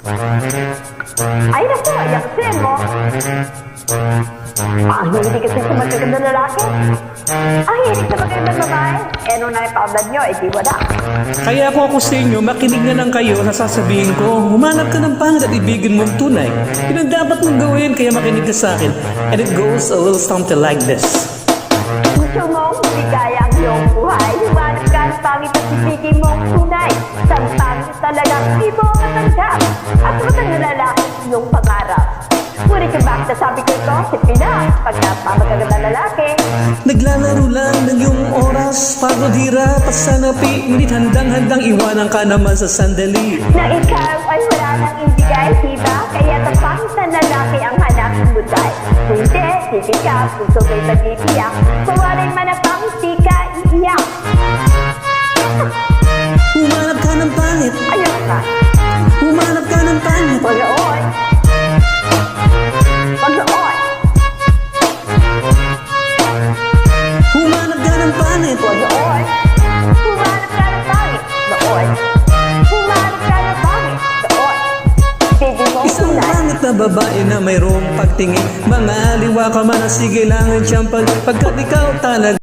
Ay naku, ayaksin mo. Paano hindi kasi sa magaganda lalaki? Ang hilig sa magagandang babae. Eh nung naipabad nyo, di wala. Kaya kung ako sa inyo, makinig na lang kayo sa sasabihin ko. Humanap ka ng pangit at ibigin mong tunay. Yun ang dapat mong gawin, kaya makinig ka sa akin. And it goes a little something like this. Gusto mong ligaya ang iyong buhay. Humanap ka ng pangit at ibigin mong tunay. Isang pangit talagang di mo matanggap. At magandang lalaki ang iyong pangarap. Ngunit yung bakit sabi ko ito, sipin na. Pag napamagaganda lalaki. Naglalaro lang ng iyong oras, pagodira, pasanapi. Ngunit handang-handang iwanan ka naman sa sandali. Na ikaw ay wala nang ibigay, diba? Kaya tapangit na lalaki ang hanapin mo dahil. Kung hindi, hindi ka, puso ko'y pag-iiyak. Mawarin man ang pangit, di ka iiyak. Humanap ka ng pangit, Ayun ka. humanap ka ng pangit. Paglaon. Paglaon. Humanap ka ng pangit. Paglaon. Humanap ka ng pangit. Laon. Humanap ka ng pangit. Laon. Hindi mo Isang tunay. pangit na babae na mayroong pagtingin. Mga aliwa ka man, sige lang ang tiyampag. Pagkat ikaw talaga